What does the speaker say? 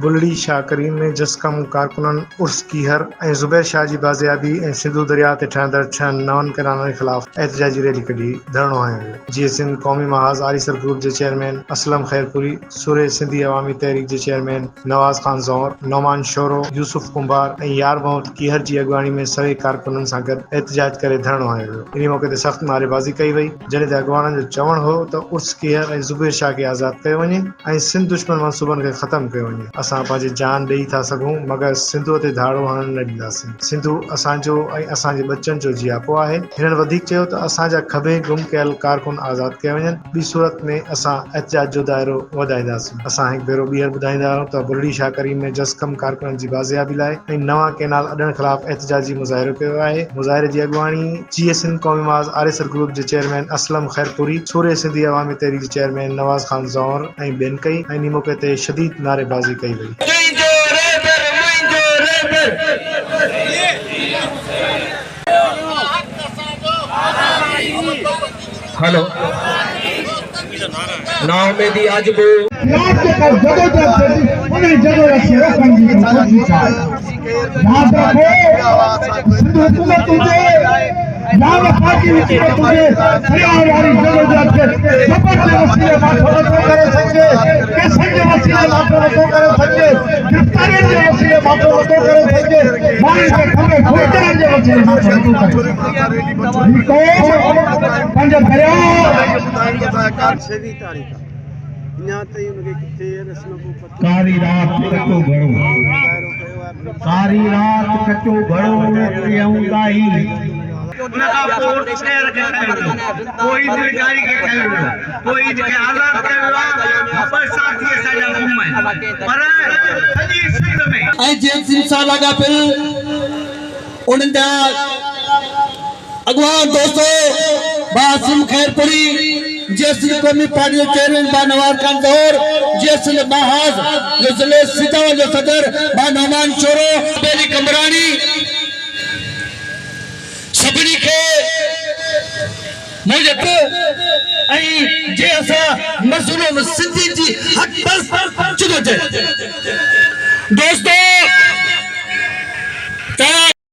बुलड़ी शाह करीम में जसकम कारकुनन उर्स कीहर ऐं ज़ुबैर शाह जी बाज़ियाबी ऐं सिंधु दरिया ते ठहंदड़ 6 नवनि किनारनि के ख़िलाफ़ एहतजाजी रैली कढी धरणो हयो वियो। जीअं सिंध क़ौमी महाज़ आरीसर ग्रुप जे चेयरमैन असलम खैरपुरी, सूरे सिंधी अवामी तहरीक जे चेयरमैन नवाज़ खान ज़ौहर, नौमान शोरो, यूसुफ कुंभार ऐं यार मोहम्मद कीहर जी अॻुवाणी में सवे कारकुननि सां गॾु एहतजाज करे धरणो हयो वियो। इन मौक़े ते सख़्त नारेबाज़ी कई वई, जॾहिं त अॻुवाननि जो चवणु हो त उर्स कीहर ऐं ज़ुबैर शाह खे आज़ाद कयो वञे ऐं सिंध दुश्मन मंसूबनि खे ख़तमु कयो वञे। असां पंहिंजी जान ॾेई था सघूं मगर सिंधु ते धाड़ो हणण न ॾींदासीं। सिंधु असांजो ऐं असांजे बचनि जो जियापो आहे। हिननि वधीक चयो त असांजा खभे गुम कयल कारकुन आज़ाद कया वञनि, ॿी सूरत में असां एहतजाज जो दाइरो वधाईंदासीं। असां हिकु भेरो ॿीहर ॿुधाईंदा आहियूं त बुलड़ी शाह करीम में जसकम कारकुननि जी बाज़ियाबी लाइ ऐं नवां केनाल अॾण ख़िलाफ़ एहतजाजी मुज़ाहिरो कयो आहे। मुज़ाहिरे जी अॻुवाणी जीए सिंध क़ौमी महाज़ आरीसर ग्रुप जे चेयरमैन असलम खैरपुरी, सूरे सिंधी अवामी तहरीक जे चेयरमैन नवाज़ खान ज़ौहर ऐं ॿियनि कई ऐं इन मौक़े ते शदीद नारेबाज़ी कई वई। हेलो नाव में दी आज वो रात के कर जगह जगह उन्हें जगह रखी है पंजी की कोशिश है। याद रखो सिंधु हुकूमत तुझे याद पार्टी हुकूमत तुझे हरियाणा वाली जगह जगह सबर के वसीले माथो तो करे सके, कैसे के वसीले माथो तो करे सके, गिरफ्तारी के वसीले माथो तो करे सके, मारी के खंबे खोटे के वसीले माथो तो करे। को पंज भरिया कार छेवी तारीख कारी रात कचो घड़ो, कारी रात कचो घड़ो प्रियंगाई कोई दिलकारी के कयो, कोई के आजाद कयो, पर साथी सजा घुमे पर सजी सिंध में ऐं जेम सिंह सां लॻा पिल उन्हनि जा अॻुवान दोस्तो बासिम खैरपुरी, जैसे कौमी पार्टी के चेयरमैन बा नवाज खान ज़ौहर, जैसे महाज जो जिले सीतावन जो सदर बा नौमान शोरो, बेली कमरानी सभिनी खे मुझे ऐं जे असां मज़लूम सिंधी जी हक़ पर चुनो दोस्तों